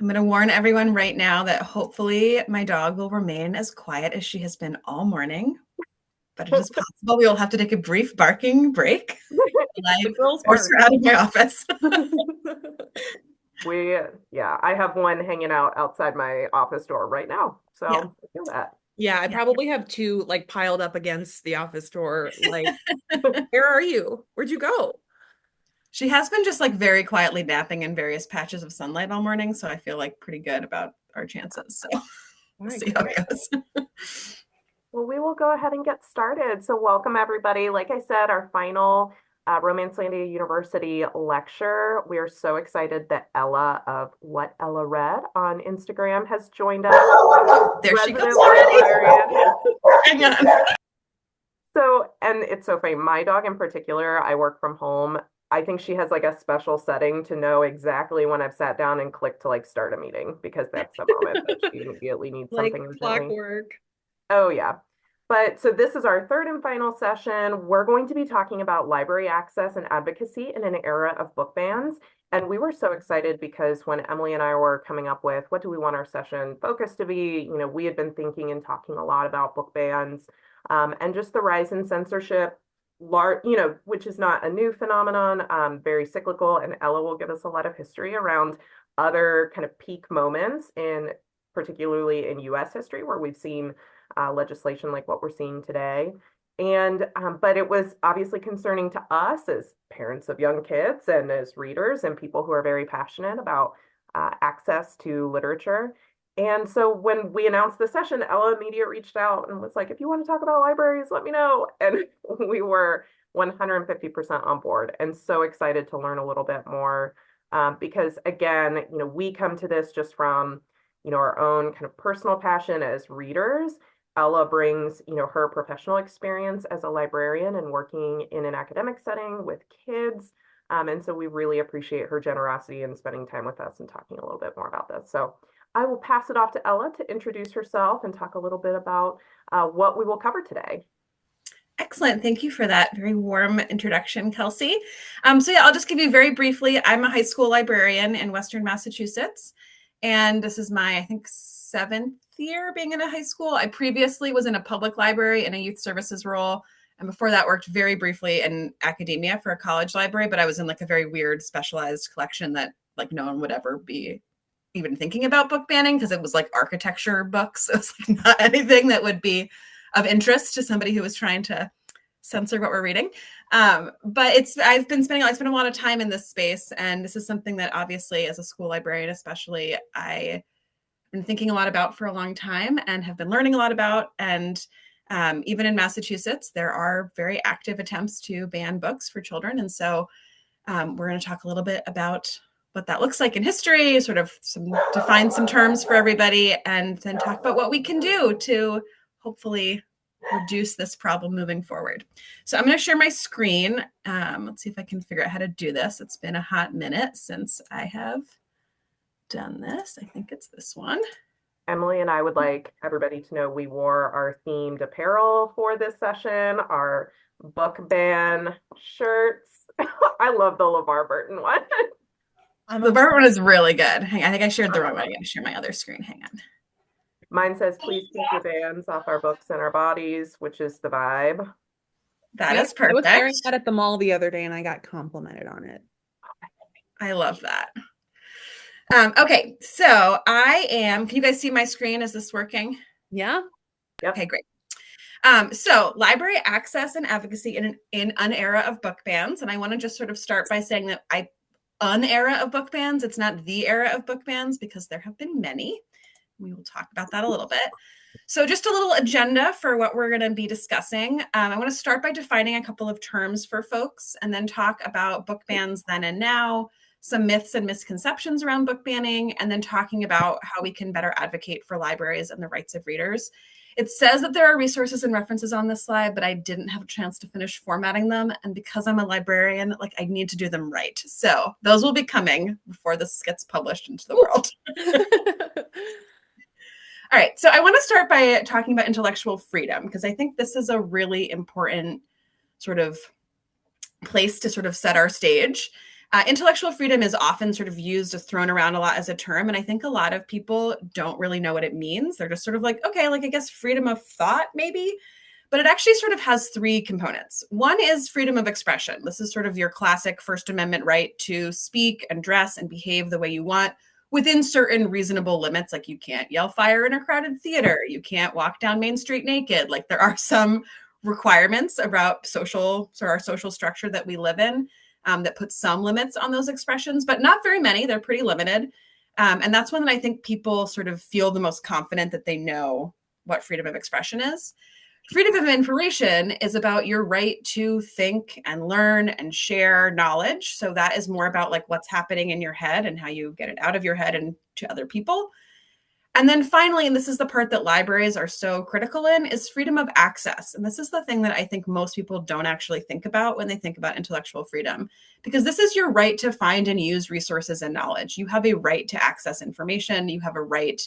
I'm going to warn everyone right now that hopefully my dog will remain as quiet as she has been all morning, but it is possible we will have to take a brief barking break. The I girls force bark. her out of my office. I have one hanging out outside my office door right now. Yeah. So I feel that. Yeah, I Yeah. probably have two like piled up against the office door. Like, where are you? Where'd you go? She has been just like very quietly napping in various patches of sunlight all morning, so I feel like pretty good about our chances. So All we'll right, see how great. it goes. Well, we will go ahead and get started. So welcome everybody. Like I said, our final Romancelandia University lecture. We are so excited that Ella of WhatEllaRead on Instagram has joined us, There she goes resident already. librarian. Hang on. So, and it's so funny. My dog in particular, I work from home. I think she has like a special setting to know exactly when I've sat down and clicked to like start a meeting because that's the moment that she immediately needs Like something urgently. clockwork. Oh, yeah. But so this is our third and final session. We're going to be talking about library access and advocacy in an era of book bans. And we were so excited because when Emily and I were coming up with what do we want our session focus to be, we had been thinking and talking a lot about book bans and just the rise in censorship, which is not a new phenomenon, very cyclical. And Ella will give us a lot of history around other kind of peak moments in particularly in US history where we've seen legislation like what we're seeing today. But it was obviously concerning to us as parents of young kids and as readers and people who are very passionate about access to literature. And so when we announced the session, Ella immediately reached out and was like, if you want to talk about libraries, let me know. And we were 150% on board and so excited to learn a little bit more because again, we come to this just from, our own kind of personal passion as readers. Ella brings, her professional experience as a librarian and working in an academic setting with kids. And so we really appreciate her generosity in spending time with us and talking a little bit more about this. So I will pass it off to Ella to introduce herself and talk a little bit about what we will cover today. Excellent. Thank you for that very warm introduction, Kelsey. So yeah, I'll just give you very briefly. I'm a high school librarian in Western Massachusetts, and this is my, I think, 7th year being in a high school. I previously was in a public library in a youth services role, and before that worked very briefly in academia for a college library, but I was in like a very weird specialized collection that like no one would ever be even thinking about book banning because it was like architecture books. So it was like not anything that would be of interest to somebody who was trying to censor what we're reading. But I spent a lot of time in this space, and this is something that obviously as a school librarian, especially, I've been thinking a lot about for a long time and have been learning a lot about. And even in Massachusetts, there are very active attempts to ban books for children. And so we're going to talk a little bit about what that looks like in history, sort of define some terms for everybody, and then talk about what we can do to hopefully reduce this problem moving forward. So I'm going to share my screen. Let's see if I can figure out how to do this. It's been a hot minute since I have done this. I think it's this one. Emily and I would like everybody to know we wore our themed apparel for this session, our book ban shirts. I love the LeVar Burton one. The Bart one is really good. I think I shared the wrong one. I got to share my other screen. Hang on. Mine says, please keep your bans off our books and our bodies, which is the vibe. That Yeah, is I was wearing perfect. that at the mall the other day and I got complimented on it. I love that. Okay, so can you guys see my screen? Is this working? Yeah. Yep. Okay, great. So library access and advocacy in an era of book bans. And I want to just sort of start by saying that an era of book bans, it's not the era of book bans because there have been many. We will talk about that a little bit. So just a little agenda for what we're going to be discussing. I want to start by defining a couple of terms for folks and then talk about book bans then and now, some myths and misconceptions around book banning, and then talking about how we can better advocate for libraries and the rights of readers. It says that there are resources and references on this slide, but I didn't have a chance to finish formatting them. And because I'm a librarian, I need to do them right. So those will be coming before this gets published into the world. All right, so I want to start by talking about intellectual freedom because I think this is a really important sort of place to sort of set our stage. Intellectual freedom is often sort of used as thrown around a lot as a term. And I think a lot of people don't really know what it means. They're just sort of like, okay, like I guess freedom of thought, maybe. But it actually sort of has three components. One is freedom of expression. This is sort of your classic First Amendment right to speak and dress and behave the way you want within certain reasonable limits. Like you can't yell fire in a crowded theater. You can't walk down Main Street naked. Like there are some requirements about our social structure that we live in that puts some limits on those expressions, but not very many. They're pretty limited. And that's when I think people sort of feel the most confident that they know what freedom of expression is. Freedom of information is about your right to think and learn and share knowledge. So that is more about like what's happening in your head and how you get it out of your head and to other people. And then finally, and this is the part that libraries are so critical in, is freedom of access. And this is the thing that I think most people don't actually think about when they think about intellectual freedom, because this is your right to find and use resources and knowledge. You have a right to access information. You have a right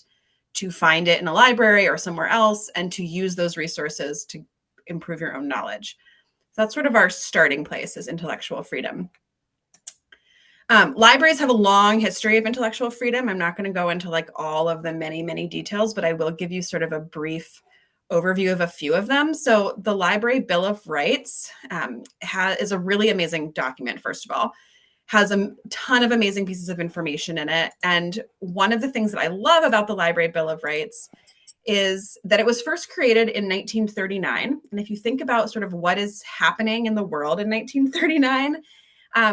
to find it in a library or somewhere else and to use those resources to improve your own knowledge. So that's sort of our starting place is intellectual freedom. Libraries have a long history of intellectual freedom. I'm not going to go into like all of the many, many details, but I will give you sort of a brief overview of a few of them. So the Library Bill of Rights is a really amazing document, first of all, has a ton of amazing pieces of information in it. And one of the things that I love about the Library Bill of Rights is that it was first created in 1939. And if you think about sort of what is happening in the world in 1939,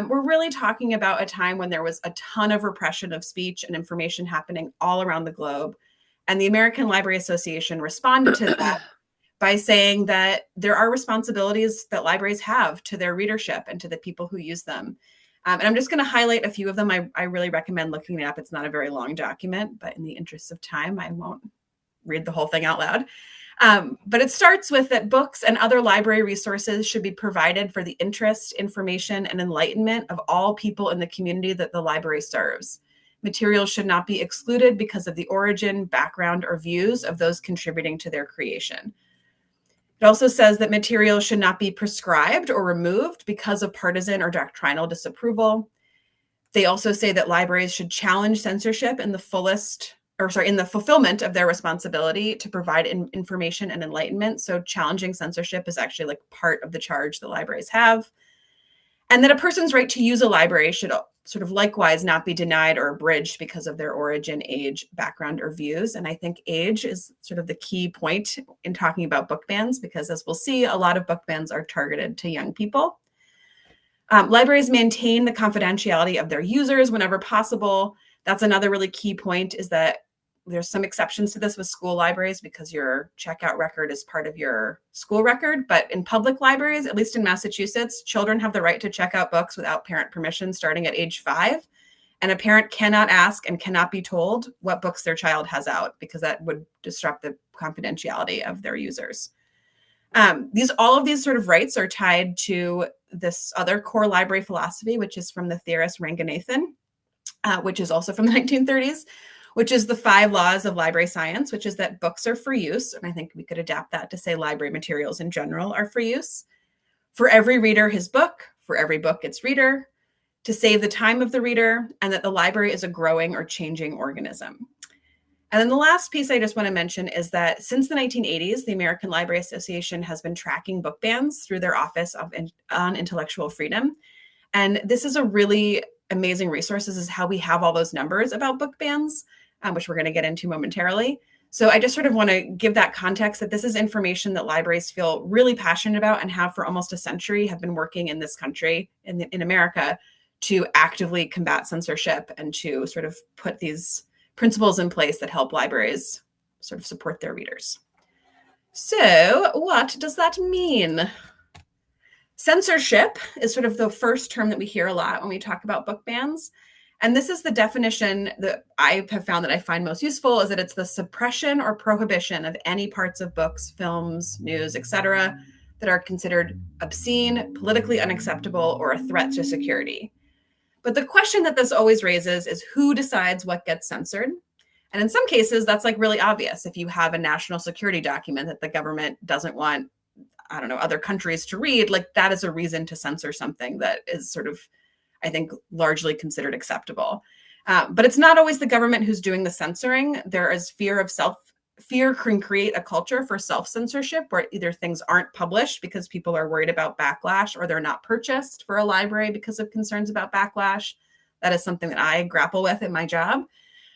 we're really talking about a time when there was a ton of repression of speech and information happening all around the globe. And the American Library Association responded to that by saying that there are responsibilities that libraries have to their readership and to the people who use them. And I'm just going to highlight a few of them. I really recommend looking it up. It's not a very long document, but in the interest of time, I won't read the whole thing out loud. But it starts with that books and other library resources should be provided for the interest, information, and enlightenment of all people in the community that the library serves. Materials should not be excluded because of the origin, background, or views of those contributing to their creation. It also says that materials should not be prescribed or removed because of partisan or doctrinal disapproval. They also say that libraries should challenge censorship in the fulfillment of their responsibility to provide information and enlightenment. So challenging censorship is actually like part of the charge that libraries have. And that a person's right to use a library should sort of likewise not be denied or abridged because of their origin, age, background, or views. And I think age is sort of the key point in talking about book bans, because as we'll see, a lot of book bans are targeted to young people. Libraries maintain the confidentiality of their users whenever possible. That's another really key point, is that there's some exceptions to this with school libraries because your checkout record is part of your school record. But in public libraries, at least in Massachusetts, children have the right to check out books without parent permission starting at age 5. And a parent cannot ask and cannot be told what books their child has out, because that would disrupt the confidentiality of their users. All of these sort of rights are tied to this other core library philosophy, which is from the theorist Ranganathan, which is also from the 1930s, which is the 5 laws of library science, which is that books are for use. And I think we could adapt that to say library materials in general are for use. For every reader, his book. For every book, its reader. To save the time of the reader, and that the library is a growing or changing organism. And then the last piece I just want to mention is that since the 1980s, the American Library Association has been tracking book bans through their Office on Intellectual Freedom. And this is a really amazing resource. This is how we have all those numbers about book bans, which we're going to get into momentarily. So I just sort of want to give that context that this is information that libraries feel really passionate about and have for almost a century, have been working in this country, in America, to actively combat censorship and to sort of put these principles in place that help libraries sort of support their readers. So what does that mean? Censorship is sort of the first term that we hear a lot when we talk about book bans. And this is the definition that I have found that I find most useful, is that it's the suppression or prohibition of any parts of books, films, news, etc., that are considered obscene, politically unacceptable, or a threat to security. But the question that this always raises is who decides what gets censored? And in some cases, that's like really obvious. If you have a national security document that the government doesn't want, I don't know, other countries to read, like that is a reason to censor something that is sort of I think, largely considered acceptable. But it's not always the government who's doing the censoring. There is fear can create a culture for self-censorship where either things aren't published because people are worried about backlash, or they're not purchased for a library because of concerns about backlash. That is something that I grapple with in my job.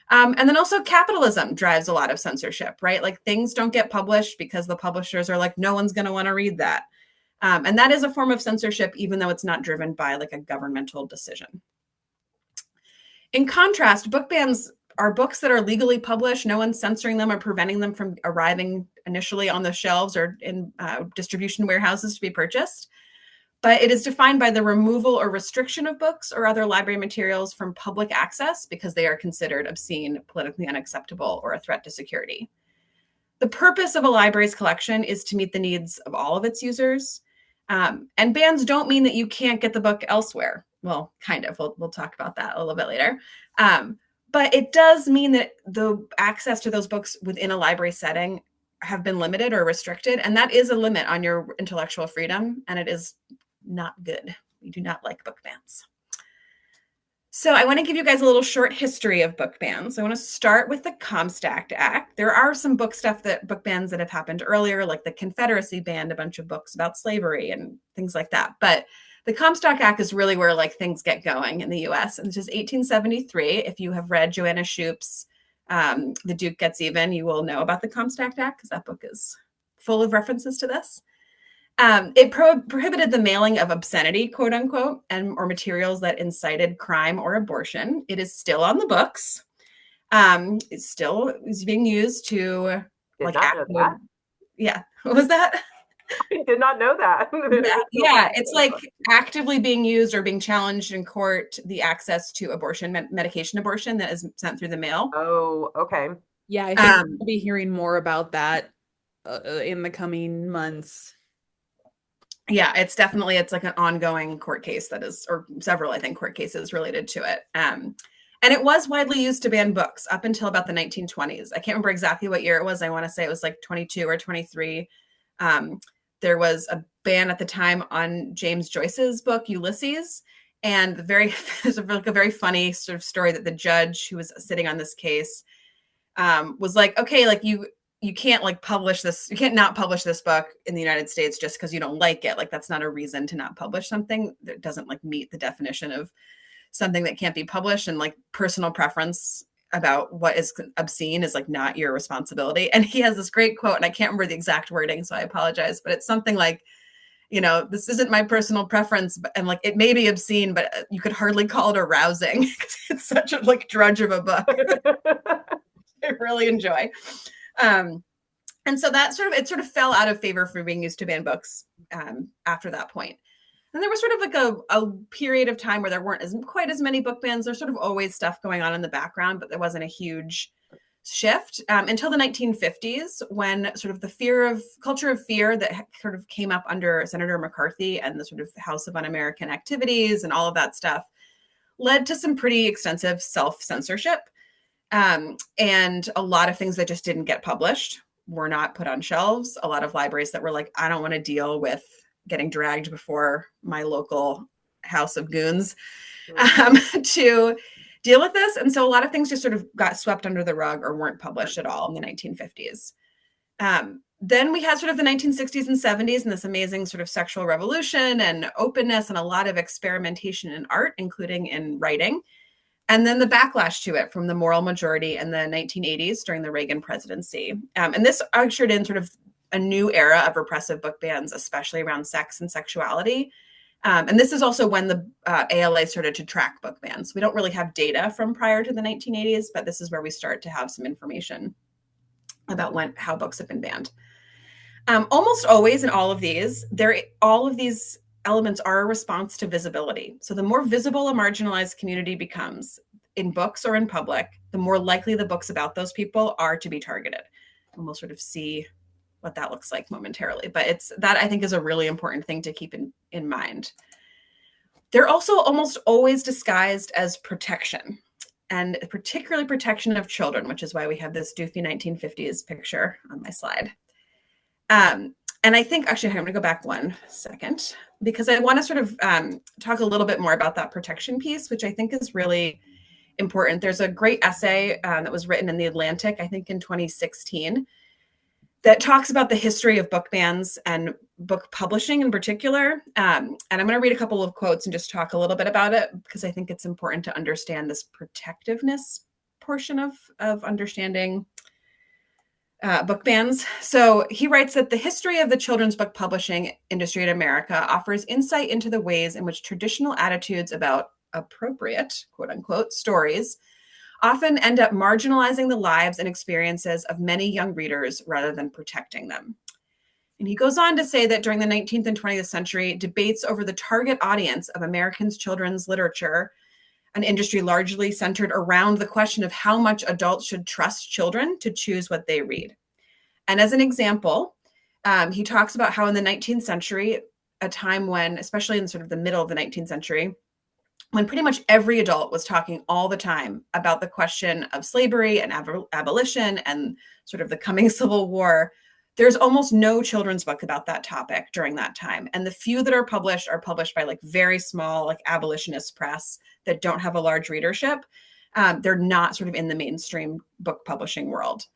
And then also capitalism drives a lot of censorship, right? Like things don't get published because the publishers are like, no one's going to want to read that. And that is a form of censorship, even though it's not driven by like a governmental decision. In contrast, book bans are books that are legally published. No one's censoring them or preventing them from arriving initially on the shelves or in distribution warehouses to be purchased. But it is defined by the removal or restriction of books or other library materials from public access because they are considered obscene, politically unacceptable, or a threat to security. The purpose of a library's collection is to meet the needs of all of its users. And bans don't mean that you can't get the book elsewhere. Well, kind of. We'll talk about that a little bit later. But it does mean that the access to those books within a library setting have been limited or restricted. And that is a limit on your intellectual freedom. And it is not good. We do not like book bans. So I want to give you guys a little short history of book bans. I want to start with the Comstock Act. There are some book bans that have happened earlier, like the Confederacy banned a bunch of books about slavery and things like that. But the Comstock Act is really where like things get going in the US. And it's just 1873. If you have read Joanna Shupe's The Duke Gets Even, you will know about the Comstock Act because that book is full of references to this. It prohibited the mailing of obscenity, quote unquote, or materials that incited crime or abortion. It is still on the books. It still is being used to Did not know that. Yeah. What was that? I did not know that. Yeah, it's like actively being used or being challenged in court, the access to abortion, medication abortion that is sent through the mail. Oh, okay. Yeah, I think we'll be hearing more about that in the coming months. Yeah, it's like an ongoing court case that is, or several, I think, court cases related to it. And it was widely used to ban books up until about the 1920s. I can't remember exactly what year it was. I want to say it was like 22 or 23. There was a ban at the time on James Joyce's book, Ulysses. And there's a very funny sort of story that the judge who was sitting on this case was like, okay, like you can't like publish this. You can't not publish this book in the United States just because you don't like it. Like that's not a reason to not publish something that doesn't like meet the definition of something that can't be published. And like personal preference about what is obscene is like not your responsibility. And he has this great quote, and I can't remember the exact wording, so I apologize, but it's something like, you know, this isn't my personal preference, and like it may be obscene, but you could hardly call it arousing because it's such a like drudge of a book. I really enjoy. And so that it sort of fell out of favor for being used to ban books after that point. And there was sort of like a period of time where there weren't quite as many book bans. There's sort of always stuff going on in the background, but there wasn't a huge shift until the 1950s, when sort of the culture of fear that sort of came up under Senator McCarthy and the sort of House of Un-American Activities and all of that stuff led to some pretty extensive self-censorship. And a lot of things that just didn't get published were not put on shelves. A lot of libraries that were like, I don't want to deal with getting dragged before my local house of goons to deal with this. And so a lot of things just sort of got swept under the rug or weren't published at all in the 1950s. Then we had sort of the 1960s and 70s and this amazing sort of sexual revolution and openness and a lot of experimentation in art, including in writing. And then the backlash to it from the moral majority in the 1980s during the Reagan presidency. And this ushered in sort of a new era of repressive book bans, especially around sex and sexuality. And this is also when the ALA started to track book bans. We don't really have data from prior to the 1980s, but this is where we start to have some information about how books have been banned. Almost always in all of these elements are a response to visibility. So the more visible a marginalized community becomes in books or in public, the more likely the books about those people are to be targeted. And we'll sort of see what that looks like momentarily. But that I think is a really important thing to keep in mind. They're also almost always disguised as protection, and particularly protection of children, which is why we have this doofy 1950s picture on my slide. And I think, actually, I'm going to go back one second. because I want to sort of talk a little bit more about that protection piece, which I think is really important. There's a great essay that was written in The Atlantic, I think in 2016, that talks about the history of book bans and book publishing in particular. And I'm going to read a couple of quotes and just talk a little bit about it, because I think it's important to understand this protectiveness portion of understanding book bans. So he writes that the history of the children's book publishing industry in America offers insight into the ways in which traditional attitudes about appropriate, quote unquote, stories often end up marginalizing the lives and experiences of many young readers rather than protecting them. And he goes on to say that during the 19th and 20th century, debates over the target audience of Americans' children's literature, an industry largely centered around the question of how much adults should trust children to choose what they read. And as an example, he talks about how in the 19th century, a time when, especially in sort of the middle of the 19th century, when pretty much every adult was talking all the time about the question of slavery and abolition and sort of the coming Civil War, there's almost no children's book about that topic during that time. And the few that are published by like very small, like abolitionist press that don't have a large readership. They're not sort of in the mainstream book publishing world.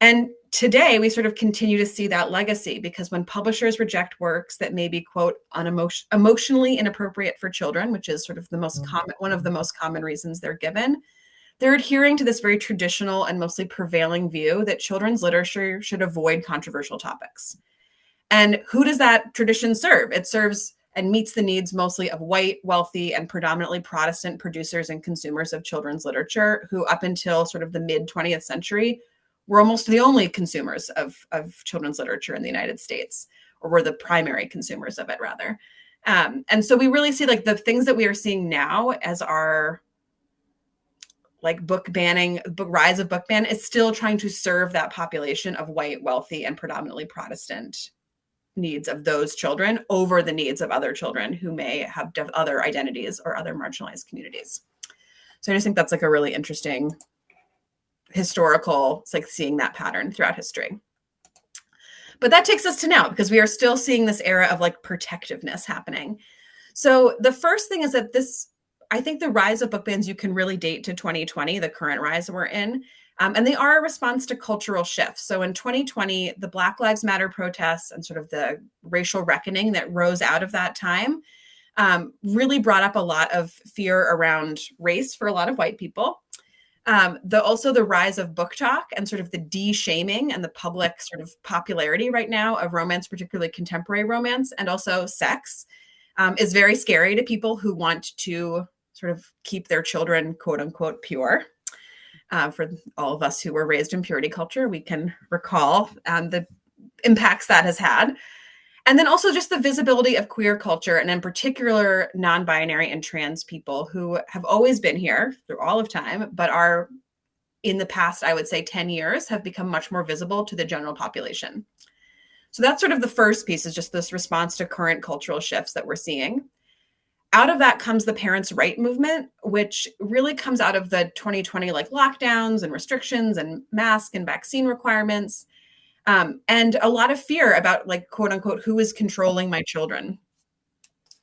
And today we sort of continue to see that legacy, because when publishers reject works that may be, quote, emotionally inappropriate for children, which is sort of the most common, one of the most common reasons they're given, they're adhering to this very traditional and mostly prevailing view that children's literature should avoid controversial topics. And who does that tradition serve? It serves and meets the needs mostly of white, wealthy, and predominantly Protestant producers and consumers of children's literature, who up until sort of the mid 20th century were almost the only consumers of children's literature in the United States, or were the primary consumers of it, rather. And so we really see like the things that we are seeing now as our like book banning, rise of book ban is still trying to serve that population of white, wealthy, and predominantly Protestant needs of those children over the needs of other children who may have other identities or other marginalized communities. So I just think that's like a really interesting historical, it's like seeing that pattern throughout history. But that takes us to now, because we are still seeing this era of like protectiveness happening. So the first thing is that I think the rise of book bans you can really date to 2020, the current rise we're in. And they are a response to cultural shifts. So in 2020, the Black Lives Matter protests and sort of the racial reckoning that rose out of that time really brought up a lot of fear around race for a lot of white people. Also the rise of book talk and sort of the de-shaming and the public sort of popularity right now of romance, particularly contemporary romance, and also sex, is very scary to people who want to sort of keep their children, quote unquote, pure. For all of us who were raised in purity culture, we can recall the impacts that has had. And then also just the visibility of queer culture, and in particular, non-binary and trans people who have always been here through all of time, but are in the past, I would say 10 years, have become much more visible to the general population. So that's sort of the first piece, is just this response to current cultural shifts that we're seeing. Out of that comes the parents' right movement, which really comes out of the 2020 like lockdowns and restrictions and mask and vaccine requirements. And a lot of fear about like, quote unquote, who is controlling my children.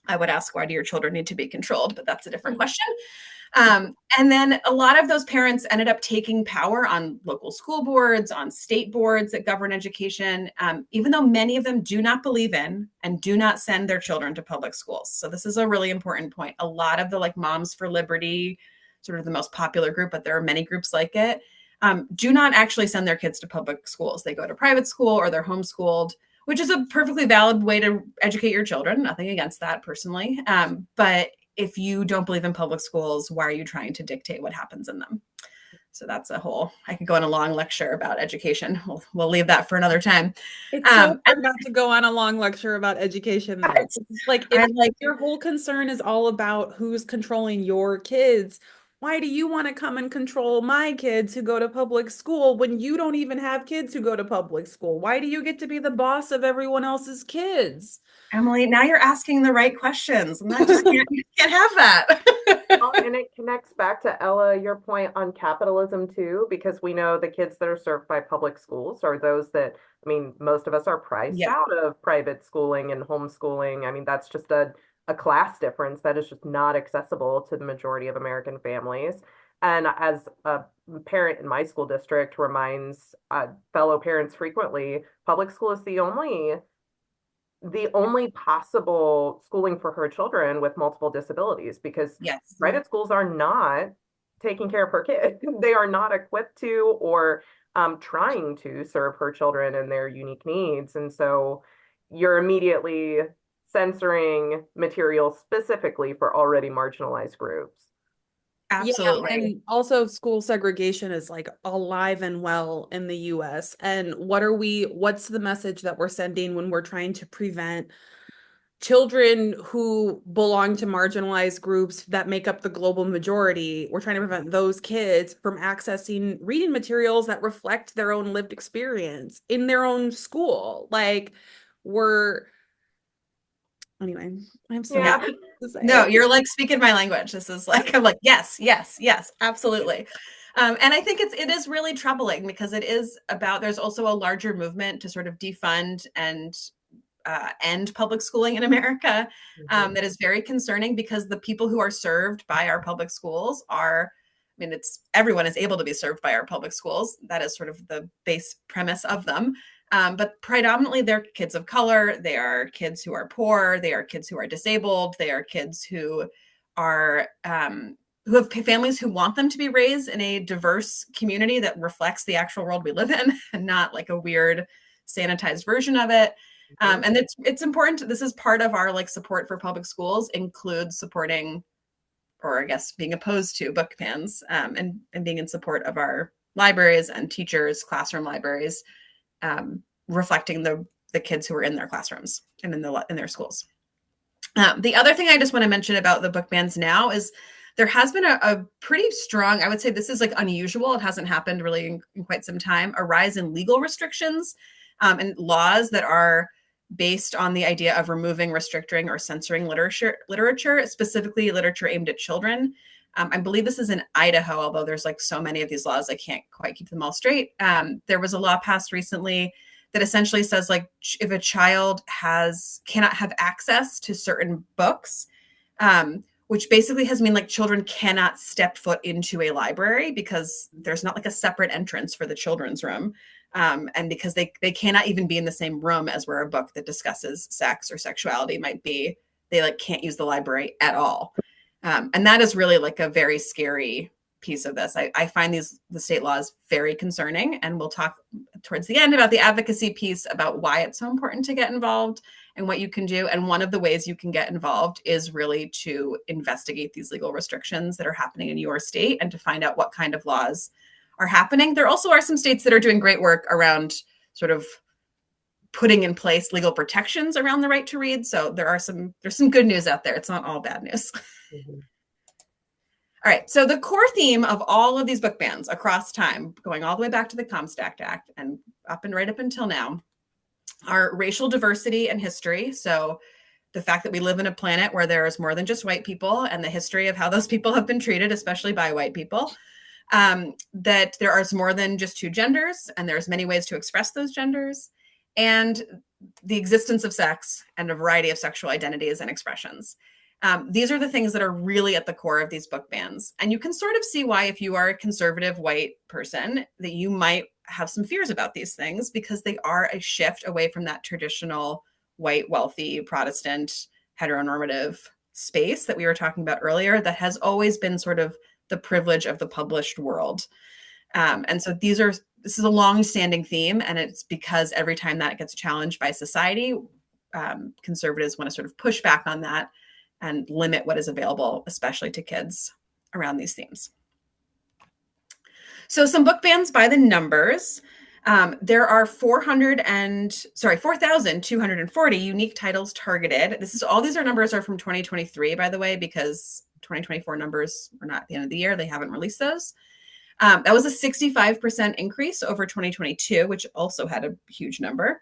I would ask, why do your children need to be controlled? But that's a different question. And then a lot of those parents ended up taking power on local school boards, on state boards that govern education, even though many of them do not believe in and do not send their children to public schools. So this is a really important point. A lot of the like Moms for Liberty, sort of the most popular group, but there are many groups like it, do not actually send their kids to public schools. They go to private school or they're homeschooled, which is a perfectly valid way to educate your children. Nothing against that personally. But if you don't believe in public schools, why are you trying to dictate what happens in them? So that's I could go on a long lecture about education. We'll leave that for another time. It's so hard not to go on a long lecture about education. Though. It's like if your whole concern is all about who's controlling your kids, Why do you want to come and control my kids who go to public school when you don't even have kids who go to public school? Why do you get to be the boss of everyone else's kids? Emily, now you're asking the right questions, and that just you can't have that. Well, and it connects back to Ella, your point on capitalism too, because we know the kids that are served by public schools are those that, I mean, most of us are priced Yep. out of private schooling and homeschooling. I mean, that's just a class difference that is just not accessible to the majority of American families. And as a parent in my school district reminds fellow parents frequently, public school is the only possible schooling for her children with multiple disabilities because Yes. private schools are not taking care of her kid. They are not equipped to or trying to serve her children and their unique needs. And so you're immediately censoring material specifically for already marginalized groups. Absolutely. Yeah, and also school segregation is like alive and well in the US. And what's the message that we're sending when we're trying to prevent children who belong to marginalized groups that make up the global majority? We're trying to prevent those kids from accessing reading materials that reflect their own lived experience in their own school. Like anyway, I have so Yeah. much to say. No, you're like speaking my language. This is like, I'm like, yes, yes, yes, absolutely. And I think it is really troubling because it is about, there's also a larger movement to sort of defund and end public schooling in America that is very concerning because the people who are served by our public schools are, I mean, it's everyone is able to be served by our public schools. That is sort of the base premise of them. But predominantly they're kids of color. They are kids who are poor. They are kids who are disabled. They are kids who are who have families who want them to be raised in a diverse community that reflects the actual world we live in and not like a weird sanitized version of it. And it's important. This is part of our like support for public schools includes supporting, or I guess being opposed to book bans and being in support of our libraries and teachers, classroom libraries, reflecting the kids who are in their classrooms and in their schools. The other thing I just want to mention about the book bans now is there has been a pretty strong, I would say this is like unusual. It hasn't happened really in quite some time, a rise in legal restrictions and laws that are based on the idea of removing, restricting, or censoring literature, specifically literature aimed at children. I believe this is in Idaho, although there's like so many of these laws, I can't quite keep them all straight. There was a law passed recently that essentially says like if a child cannot have access to certain books, which basically has mean like children cannot step foot into a library because there's not like a separate entrance for the children's room. And because they cannot even be in the same room as where a book that discusses sex or sexuality might be, they like can't use the library at all. And that is really like a very scary piece of this. I find the state laws very concerning, and we'll talk towards the end about the advocacy piece about why it's so important to get involved and what you can do. And one of the ways you can get involved is really to investigate these legal restrictions that are happening in your state and to find out what kind of laws are happening. There also are some states that are doing great work around sort of putting in place legal protections around the right to read. So there's some good news out there. It's not all bad news. All right, so the core theme of all of these book bans across time, going all the way back to the Comstock Act and right up until now, are racial diversity and history. So the fact that we live in a planet where there is more than just white people and the history of how those people have been treated, especially by white people, that there are more than just two genders and there's many ways to express those genders, and the existence of sex and a variety of sexual identities and expressions. These are the things that are really at the core of these book bans. And you can sort of see why, if you are a conservative white person, that you might have some fears about these things because they are a shift away from that traditional white, wealthy, Protestant, heteronormative space that we were talking about earlier that has always been sort of the privilege of the published world. And so this is a long-standing theme, and it's because every time that gets challenged by society, conservatives want to sort of push back on that and limit what is available, especially to kids, around these themes. So some book bans by the numbers. There are 4,240 unique titles targeted. These numbers are from 2023, by the way, because 2024 numbers are not at the end of the year. They haven't released those. That was a 65% increase over 2022, which also had a huge number.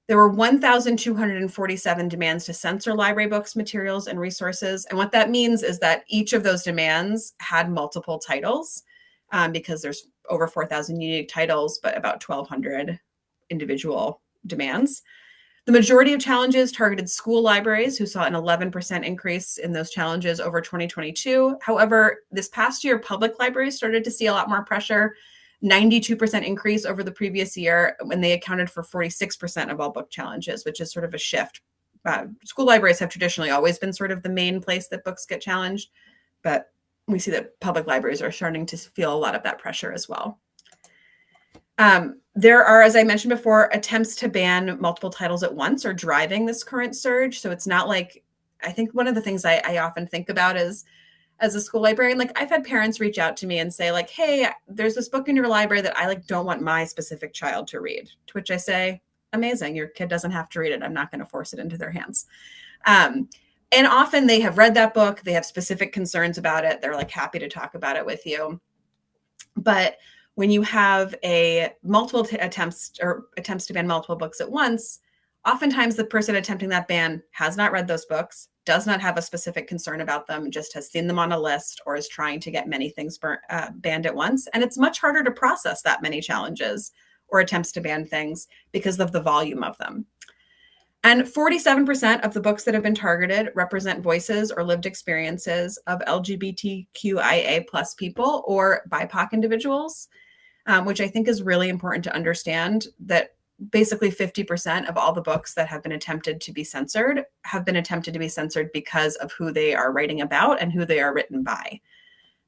There were 1,247 demands to censor library books, materials, and resources. And what that means is that each of those demands had multiple titles, because there's over 4,000 unique titles, but about 1,200 individual demands. The majority of challenges targeted school libraries, who saw an 11% increase in those challenges over 2022. However, this past year, public libraries started to see a lot more pressure, 92% increase over the previous year, when they accounted for 46% of all book challenges, which is sort of a shift. School libraries have traditionally always been sort of the main place that books get challenged, but we see that public libraries are starting to feel a lot of that pressure as well. There are, as I mentioned before, attempts to ban multiple titles at once are driving this current surge. So it's not like, I think one of the things I often think about is, as a school librarian, like I've had parents reach out to me and say like, hey, there's this book in your library that I like don't want my specific child to read, to which I say, amazing, your kid doesn't have to read it. I'm not going to force it into their hands. And often they have read that book. They have specific concerns about it. They're like happy to talk about it with you. But when you have multiple attempts to ban multiple books at once, oftentimes the person attempting that ban has not read those books, does not have a specific concern about them, just has seen them on a list, or is trying to get many things banned at once. And it's much harder to process that many challenges or attempts to ban things because of the volume of them. And 47% of the books that have been targeted represent voices or lived experiences of LGBTQIA+ people or BIPOC individuals, which I think is really important to understand, that basically 50% of all the books that have been attempted to be censored have been attempted to be censored because of who they are writing about and who they are written by.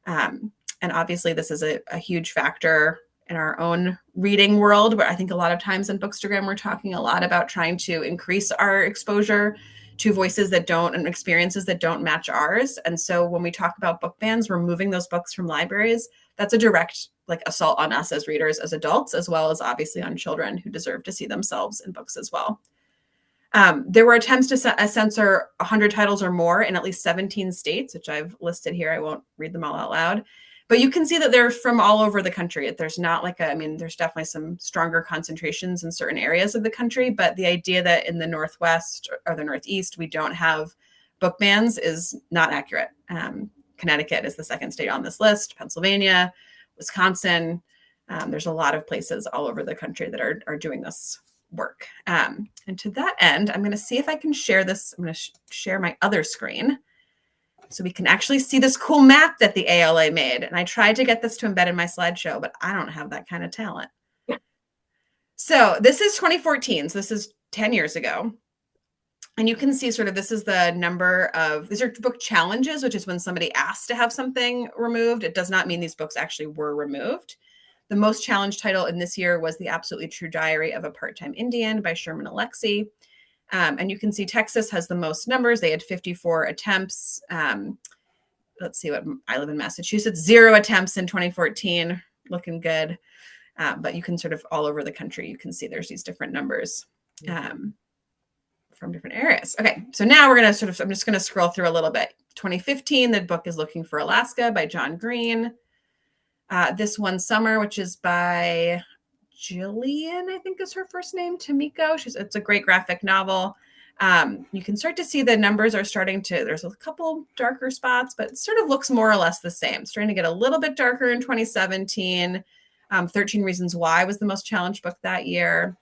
And obviously this is a huge factor in our own reading world, where I think a lot of times in Bookstagram, we're talking a lot about trying to increase our exposure to voices that don't and experiences that don't match ours. And so when we talk about book bans, removing those books from libraries, that's a direct like assault on us as readers, as adults, as well as obviously on children who deserve to see themselves in books as well. There were attempts to censor 100 titles or more in at least 17 states, which I've listed here. I won't read them all out loud. But you can see that they're from all over the country. There's not like there's definitely some stronger concentrations in certain areas of the country, but the idea that in the Northwest or the Northeast, we don't have book bans is not accurate. Connecticut is the second state on this list, Pennsylvania, Wisconsin. There's a lot of places all over the country that are doing this work. And to that end, I'm going to see if I can share this. I'm going to share my other screen so we can actually see this cool map that the ALA made. And I tried to get this to embed in my slideshow, but I don't have that kind of talent. So this is 2014. So this is 10 years ago. And you can see sort of this is the number of, these are book challenges, which is when somebody asks to have something removed. It does not mean these books actually were removed. The most challenged title in this year was The Absolutely True Diary of a Part-Time Indian by Sherman Alexie. And you can see Texas has the most numbers. They had 54 attempts. Let's see what, I live in Massachusetts, 0 attempts in 2014, looking good. But you can sort of all over the country, you can see there's these different numbers from different areas. Okay, so now we're going to I'm just going to scroll through a little bit. 2015, the book is Looking for Alaska by John Green. This One Summer, which is by Jillian, I think is her first name, Tomiko. It's a great graphic novel. You can start to see the numbers are starting to, there's a couple darker spots, but it sort of looks more or less the same. It's starting to get a little bit darker in 2017. 13 Reasons Why was the most challenged book that year.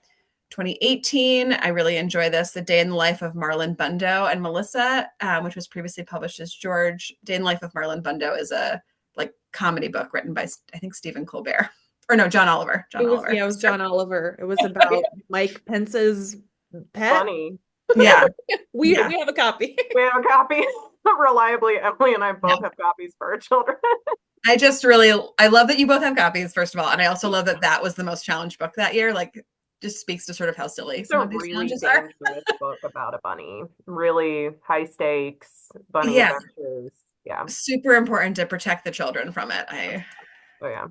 2018, I really enjoy this, The Day in the Life of Marlon Bundo and Melissa, which was previously published as George. Day in the Life of Marlon Bundo is a comedy book written by, I think, Stephen Colbert. Or no, John Oliver. Yeah, it was John Oliver. It was about Mike Pence's pet. Funny. Yeah. We have a copy. We have a copy. Reliably, Emily and I both have copies for our children. I love that you both have copies, first of all. And I also love that was the most challenged book that year. Just speaks to sort of how silly some of these challenges are. Dangerous book about a bunny. Really high stakes bunny adventures. Yeah. Super important to protect the children from it. Oh yeah.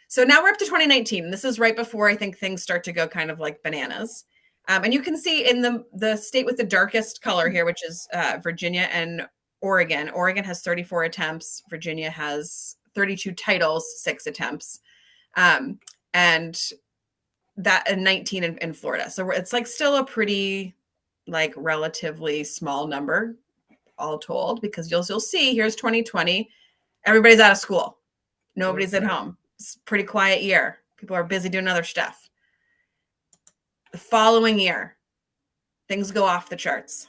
So now we're up to 2019. This is right before I think things start to go kind of like bananas. And you can see in the state with the darkest color here, which is Virginia and Oregon. Oregon has 34 attempts. Virginia has 32 titles, 6 attempts. And that and 19 in Florida. So it's like still a pretty like relatively small number all told, because you'll see here's 2020. Everybody's out of school. Nobody's at home. It's a pretty quiet year. People are busy doing other stuff. The following year, things go off the charts.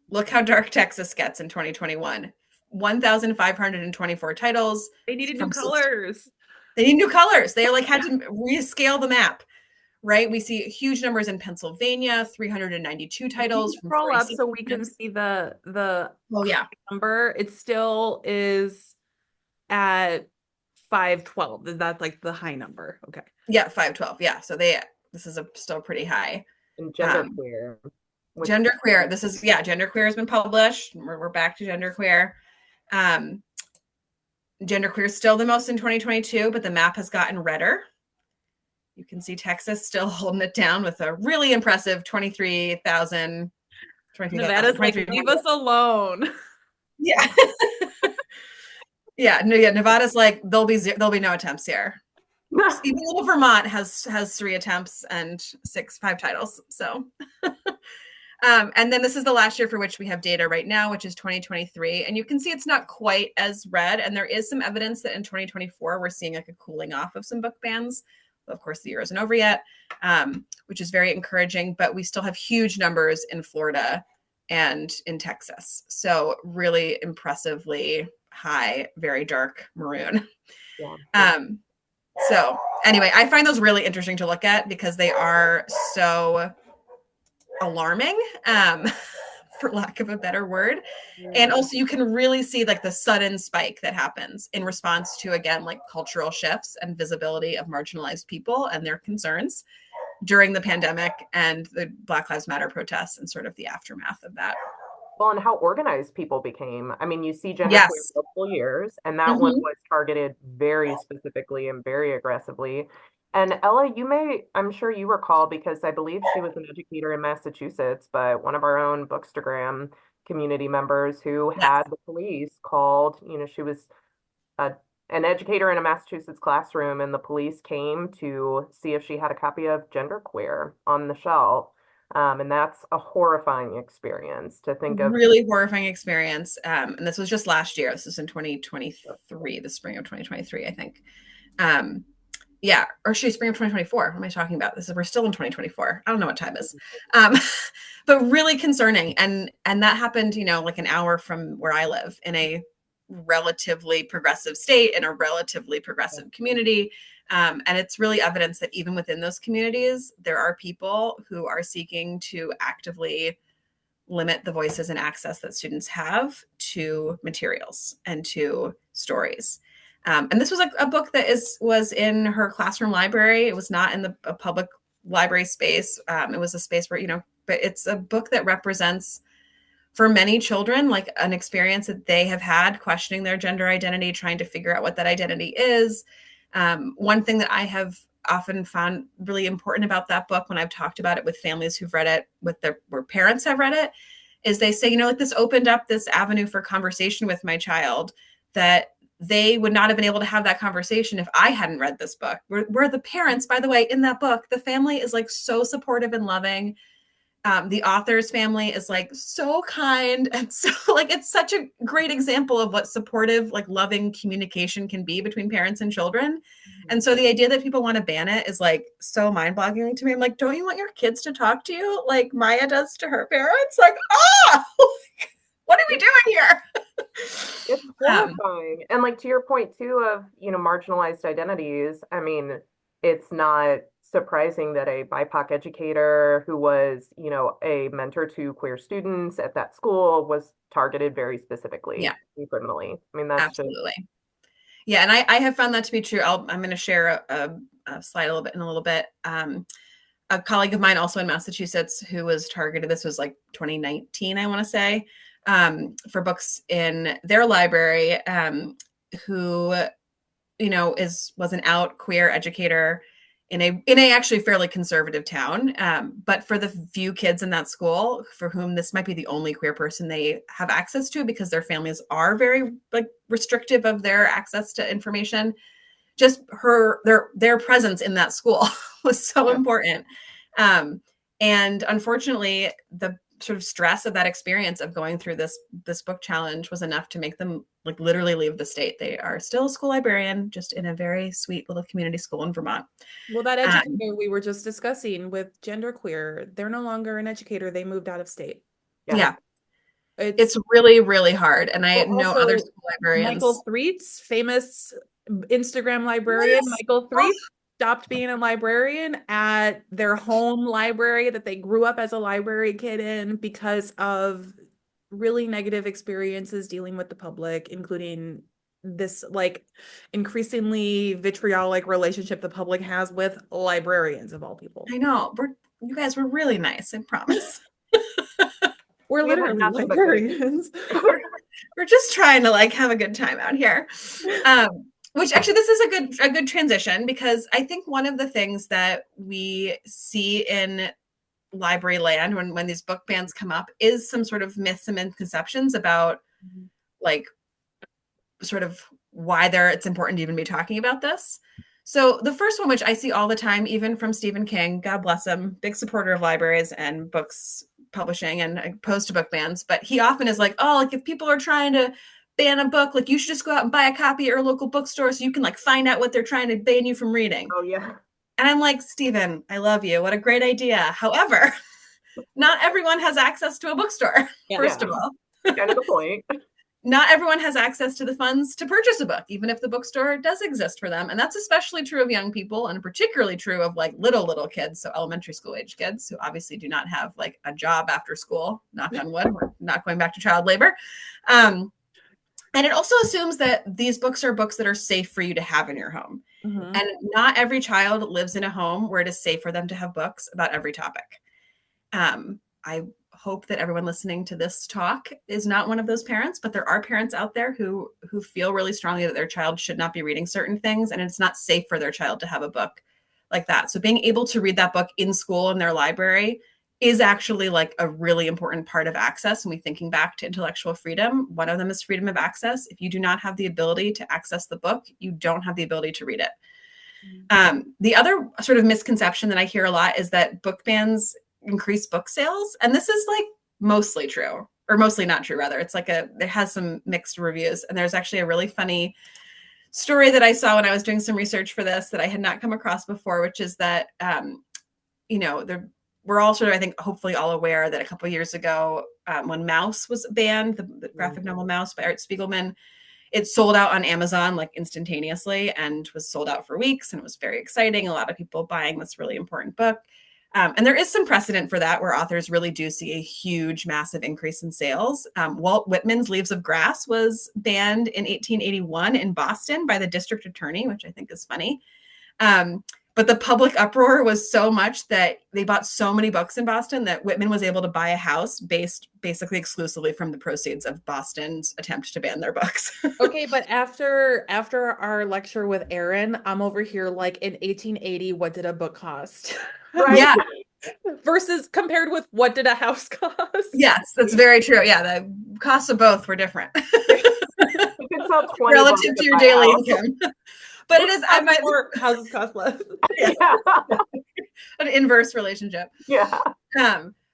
Look how dark Texas gets in 2021. 1,524 titles. They needed new colors. They need new colors. They like had to rescale the map, right? We see huge numbers in Pennsylvania, 392 titles. From scroll up so we can see the number. It still is at 512. That's like the high number. Okay. Yeah, 512. Yeah. So this is still pretty high. And genderqueer. Genderqueer. This is, genderqueer has been published. We're back to genderqueer. Genderqueer is still the most in 2022, but the map has gotten redder. You can see Texas still holding it down with a really impressive 23,000. Nevada's like, leave us alone. Yeah. Nevada's like, there'll be no attempts here. Even little Vermont has 3 attempts and 5 titles. So, and then this is the last year for which we have data right now, which is 2023. And you can see it's not quite as red. And there is some evidence that in 2024, we're seeing like a cooling off of some book bans. Of course, the year isn't over yet, which is very encouraging, but we still have huge numbers in Florida and in Texas. So really impressively high, very dark maroon. Yeah. So anyway, I find those really interesting to look at because they are so alarming, for lack of a better word. And also you can really see like the sudden spike that happens in response to, again, like cultural shifts and visibility of marginalized people and their concerns during the pandemic and the Black Lives Matter protests and sort of the aftermath of that. Well, and how organized people became. I mean, you see genderqueer multiple years, and that one was targeted very specifically and very aggressively. And Ella, I'm sure you recall, because I believe she was an educator in Massachusetts, but one of our own Bookstagram community members who had the police called, she was an educator in a Massachusetts classroom, and the police came to see if she had a copy of Genderqueer on the shelf. And that's a horrifying experience to think of. Really horrifying experience. And this was just last year. This is in 2023, the spring of 2023, I think. Or spring of 2024. What am I talking about? We're still in 2024. I don't know what time is. But really concerning. And that happened, like an hour from where I live, in a relatively progressive state, in a relatively progressive community. And it's really evidence that even within those communities, there are people who are seeking to actively limit the voices and access that students have to materials and to stories. And this was a book that was in her classroom library. It was not in a public library space. It was a space where, but it's a book that represents, for many children, like an experience that they have had questioning their gender identity, trying to figure out what that identity is. One thing that I have often found really important about that book, when I've talked about it with families who've read it, where parents have read it, is they say, like, this opened up this avenue for conversation with my child that they would not have been able to have that conversation if I hadn't read this book. Where the parents, by the way, in that book, the family is like so supportive and loving. The author's family is like so kind. And so like, it's such a great example of what supportive, like loving communication can be between parents and children. And so the idea that people want to ban it is like so mind-boggling to me. I'm like, don't you want your kids to talk to you like Maya does to her parents? Like, what are we doing here? It's horrifying. And like, to your point too of, marginalized identities, I mean, it's not surprising that a BIPOC educator who was, a mentor to queer students at that school was targeted very specifically and criminally. I mean, that's absolutely. Yeah, and I have found that to be true. I'm going to share a slide in a little bit. A colleague of mine, also in Massachusetts, who was targeted. This was like 2019, I want to say, for books in their library. Who, was an out queer educator in a actually fairly conservative town. But for the few kids in that school for whom this might be the only queer person they have access to because their families are very like restrictive of their access to information, just their presence in that school was so important. And unfortunately, the sort of stress of that experience of going through this book challenge was enough to make them like literally leave the state. They are still a school librarian, just in a very sweet little community school in Vermont. Well, that educator we were just discussing with genderqueer, they're no longer an educator. They moved out of state. Yeah. It's really, really hard. And I know other school librarians. Michael Threets, famous Instagram librarian, yes. Michael Threets stopped being a librarian at their home library that they grew up as a library kid in because of really negative experiences dealing with the public, including this like increasingly vitriolic relationship the public has with librarians of all people. I know. You guys were really nice, I promise. We're literally librarians. We're just trying to like have a good time out here. Which actually, this is a good transition, because I think one of the things that we see in library land when these book bans come up is some sort of myths and misconceptions about like sort of why it's important to even be talking about this. So the first one, which I see all the time, even from Stephen King, God bless him, big supporter of libraries and books publishing and opposed to book bans, but he often is like, oh, like if people are trying to ban a book, like you should just go out and buy a copy at your local bookstore so you can like find out what they're trying to ban you from reading. Oh yeah. And I'm like, Stephen, I love you. What a great idea. However, not everyone has access to a bookstore, first of all. Kind of the point. Not everyone has access to the funds to purchase a book, even if the bookstore does exist for them. And that's especially true of young people, and particularly true of like little kids. So elementary school age kids who obviously do not have like a job after school, knock on wood, we're not going back to child labor. And it also assumes that these books are books that are safe for you to have in your home. And not every child lives in a home where it is safe for them to have books about every topic. I hope that everyone listening to this talk is not one of those parents, but there are parents out there who feel really strongly that their child should not be reading certain things, and it's not safe for their child to have a book like that. So being able to read that book in school in their library is actually like a really important part of access. And we thinking back to intellectual freedom, one of them is freedom of access. If you do not have the ability to access the book, you don't have the ability to read it. The other sort of misconception that I hear a lot is that book bans increase book sales. And this is like mostly true, or mostly not true, rather. It's like it has some mixed reviews. And there's actually a really funny story that I saw when I was doing some research for this that I had not come across before, which is that, we're all sort of, I think, hopefully all aware that a couple of years ago, when Maus was banned, the graphic novel Maus by Art Spiegelman, it sold out on Amazon like instantaneously and was sold out for weeks. And it was very exciting. A lot of people buying this really important book. And there is some precedent for that, where authors really do see a huge, massive increase in sales. Walt Whitman's Leaves of Grass was banned in 1881 in Boston by the district attorney, which I think is funny. But the public uproar was so much that they bought so many books in Boston that Whitman was able to buy a house based basically exclusively from the proceeds of Boston's attempt to ban their books. Okay, but after our lecture with Erin, I'm over here like in 1880, what did a book cost? Right? Yeah. Versus compared with what did a house cost? Yes, that's very true. Yeah, the costs of both were different. Relative to your daily income. But it is, houses cost less. Yeah. An inverse relationship. Yeah.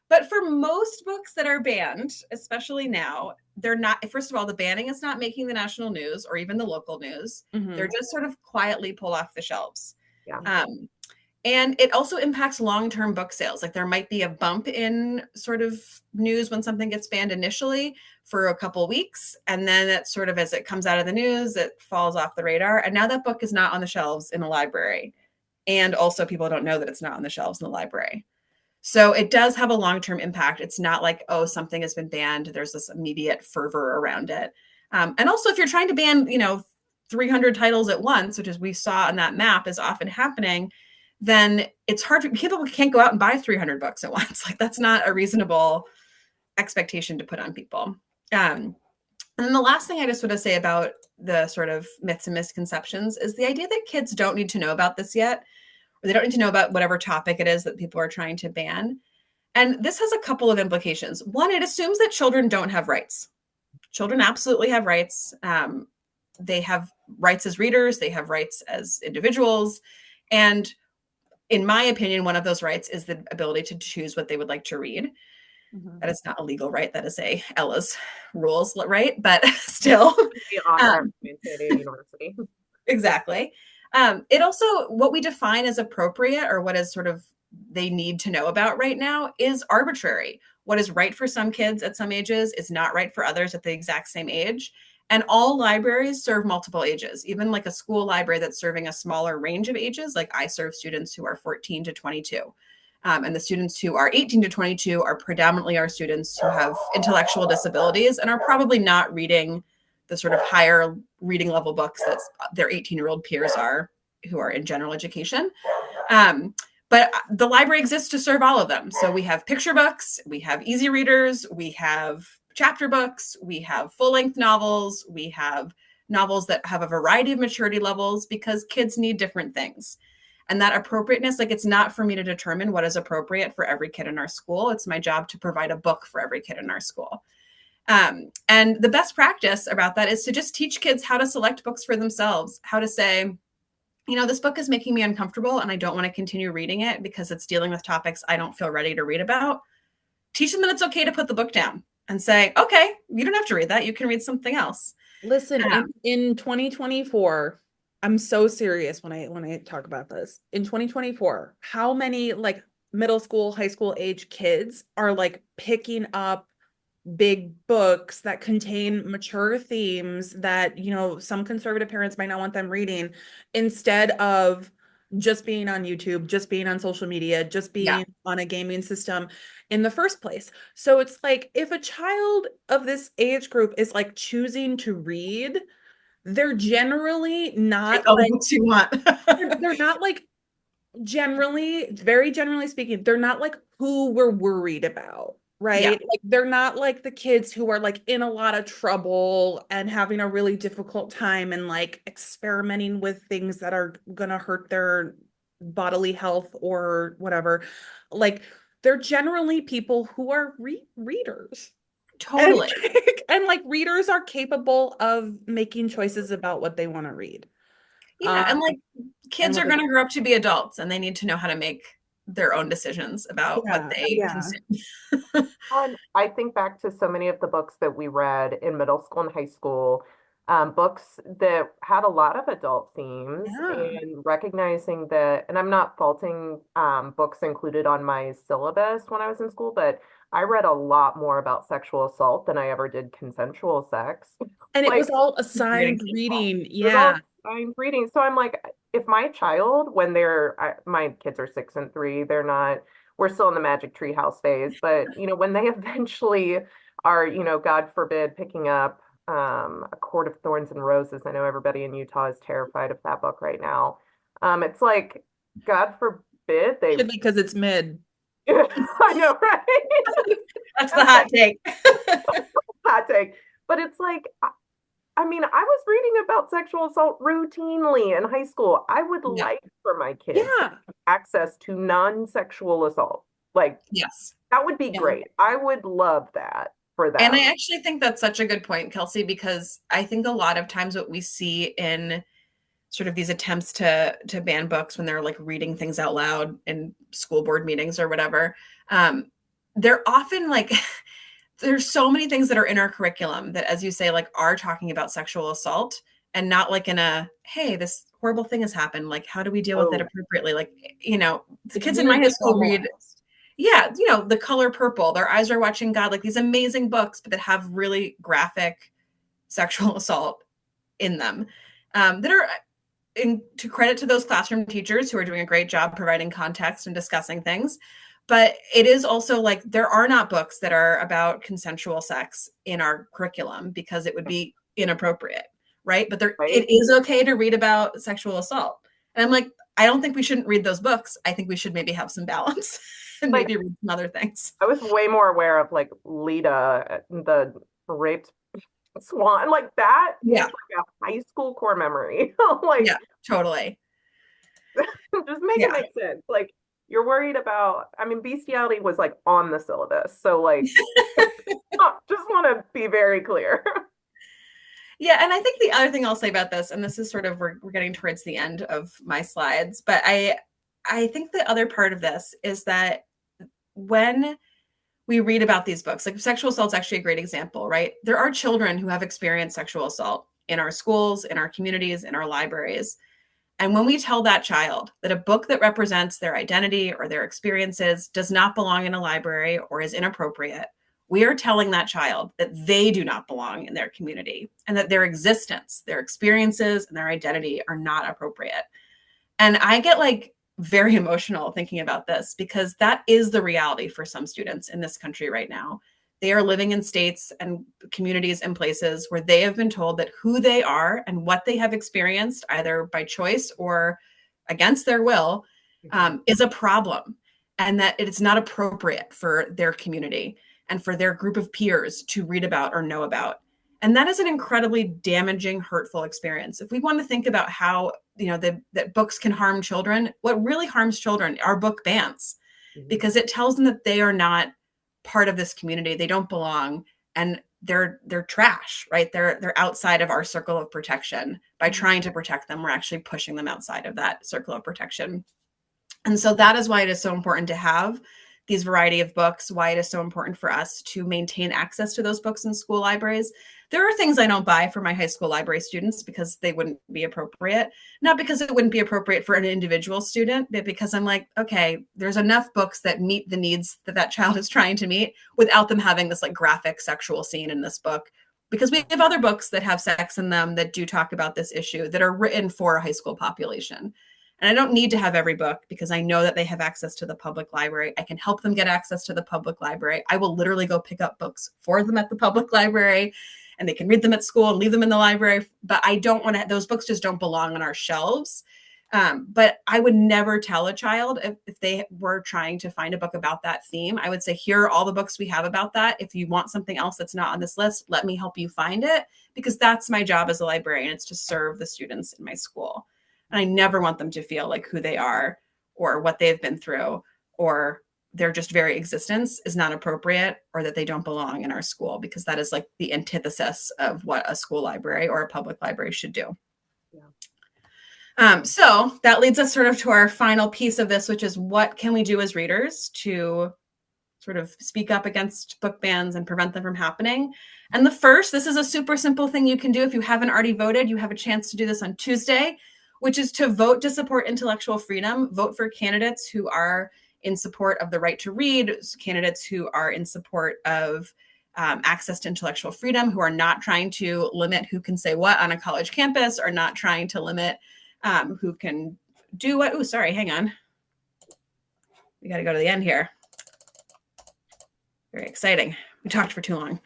But for most books that are banned, especially now, they're not, first of all, the banning is not making the national news or even the local news. They're just sort of quietly pulled off the shelves. Yeah. And it also impacts long-term book sales. Like there might be a bump in sort of news when something gets banned initially for a couple of weeks. And then it sort of, as it comes out of the news, it falls off the radar. And now that book is not on the shelves in the library. And also people don't know that it's not on the shelves in the library. So it does have a long-term impact. It's not like, oh, something has been banned. There's this immediate fervor around it. And also if you're trying to ban, 300 titles at once, which as we saw on that map is often happening, then it's hard for people can't go out and buy 300 books at once. Like that's not a reasonable expectation to put on people. And then the last thing I just want to say about the sort of myths and misconceptions is the idea that kids don't need to know about this yet They don't need to know about whatever topic it is that people are trying to ban. And this has a couple of implications. One, it assumes that children don't have rights. Children absolutely have rights. They have rights as readers, they have rights as individuals. And in my opinion, one of those rights is the ability to choose what they would like to read. That is not a legal right. That is a Ella's rules, right? But still. On Romancelandia University. Exactly. It also, what we define as appropriate or what is sort of they need to know about right now is arbitrary. What is right for some kids at some ages is not right for others at the exact same age. And all libraries serve multiple ages, even like a school library that's serving a smaller range of ages. Like I serve students who are 14 to 22. And the students who are 18 to 22 are predominantly our students who have intellectual disabilities and are probably not reading the sort of higher reading level books that their 18-year-old peers are who are in general education. But the library exists to serve all of them. So we have picture books, we have easy readers, we have chapter books, we have full-length novels, we have novels that have a variety of maturity levels because kids need different things. And that appropriateness, like it's not for me to determine what is appropriate for every kid in our school. It's my job to provide a book for every kid in our school. And the best practice about that is to just teach kids how to select books for themselves, how to say, you know, this book is making me uncomfortable and I don't want to continue reading it because it's dealing with topics I don't feel ready to read about. Teach them that it's okay to put the book down and say, okay, you don't have to read that. You can read something else. Listen, in 2024, I'm so serious when I talk about this. In 2024, how many like middle school, high school age kids are like picking up big books that contain mature themes that, you know, some conservative parents might not want them reading instead of just being on YouTube, just being on social media, just being on a gaming system in the first place. So it's like if a child of this age group is like choosing to read, they're generally not all like the books you want. they're not like generally, very generally speaking, they're not like who we're worried about. Right? Yeah. Like they're not like the kids who are like in a lot of trouble and having a really difficult time and like experimenting with things that are gonna hurt their bodily health or whatever. Like they're generally people who are readers. Totally. And like readers are capable of making choices about what they want to read. Yeah. And like kids are what going to grow up to be adults and they need to know how to make their own decisions about what they consume. I think back to so many of the books that we read in middle school and high school, books that had a lot of adult themes and recognizing that, and I'm not faulting books included on my syllabus when I was in school, but I read a lot more about sexual assault than I ever did consensual sex. And like, it was all assigned reading. it was all assigned reading. So I'm like, if my child, when my kids are 6 and 3, they're not, we're still in the magic tree house phase, but you know, when they eventually are, you know, God forbid, picking up A Court of Thorns and Roses. I know everybody in Utah is terrified of that book right now. It's like, God forbid they should be because it's mid. I know, right? That's the hot take. Hot take. But it's like, I mean, I was reading about sexual assault routinely in high school. I would like for my kids to have access to non-sexual assault. Like, yes, that would be great. I would love that for them. And I actually think that's such a good point, Kelsey, because I think a lot of times what we see in sort of these attempts to ban books when they're like reading things out loud in school board meetings or whatever, they're often like there's so many things that are in our curriculum that, as you say, like are talking about sexual assault and not like in a, hey, this horrible thing has happened. Like, how do we deal with it appropriately? Like, you know, the kids in my high school read, you know, The Color Purple, Their Eyes Are Watching God, like these amazing books, but that have really graphic sexual assault in them, that are to credit to those classroom teachers who are doing a great job providing context and discussing things. But it is also like there are not books that are about consensual sex in our curriculum because it would be inappropriate, right? But it is okay to read about sexual assault. And I'm like, I don't think we shouldn't read those books. I think we should maybe have some balance and maybe read some other things. I was way more aware of like Lita, the raped swan, like that. Yeah, like a high school core memory. Like, yeah, totally. Just make it make sense. Like you're worried about, I mean, bestiality was like on the syllabus. So like, just want to be very clear. Yeah, and I think the other thing I'll say about this, and this is sort of we're getting towards the end of my slides, but I think the other part of this is that when we read about these books, like sexual assault is actually a great example, right? There are children who have experienced sexual assault in our schools, in our communities, in our libraries. And when we tell that child that a book that represents their identity or their experiences does not belong in a library or is inappropriate, we are telling that child that they do not belong in their community and that their existence, their experiences, and their identity are not appropriate. And I get like very emotional thinking about this because that is the reality for some students in this country right now. They are living in states and communities and places where they have been told that who they are and what they have experienced, either by choice or against their will, is a problem, and that it's not appropriate for their community and for their group of peers to read about or know about. And that is an incredibly damaging, hurtful experience. If we want to think about how, that books can harm children, what really harms children are book bans, because it tells them that they are not part of this community. They don't belong, and they're trash, right? They're outside of our circle of protection. By trying to protect them, we're actually pushing them outside of that circle of protection. And so that is why it is so important to have these variety of books, why it is so important for us to maintain access to those books in school libraries. There are things I don't buy for my high school library students because they wouldn't be appropriate. Not because it wouldn't be appropriate for an individual student, but because I'm like, okay, there's enough books that meet the needs that child is trying to meet without them having this like graphic sexual scene in this book. Because we have other books that have sex in them that do talk about this issue that are written for a high school population. And I don't need to have every book because I know that they have access to the public library. I can help them get access to the public library. I will literally go pick up books for them at the public library, and they can read them at school and leave them in the library. But I don't want to, those books just don't belong on our shelves. But I would never tell a child if they were trying to find a book about that theme, I would say, here are all the books we have about that. If you want something else that's not on this list, let me help you find it, because that's my job as a librarian. It's to serve the students in my school. And I never want them to feel like who they are or what they've been through or their just very existence is not appropriate or that they don't belong in our school, because that is like the antithesis of what a school library or a public library should do. Yeah. So that leads us sort of to our final piece of this, which is what can we do as readers to sort of speak up against book bans and prevent them from happening. And this is a super simple thing you can do. If you haven't already voted, you have a chance to do this on Tuesday, which is to vote to support intellectual freedom. Vote for candidates who are in support of the right to read, candidates who are in support of access to intellectual freedom, who are not trying to limit who can say what on a college campus, or not trying to limit who can do what. Oh, sorry, hang on. We got to go to the end here. Very exciting. We talked for too long.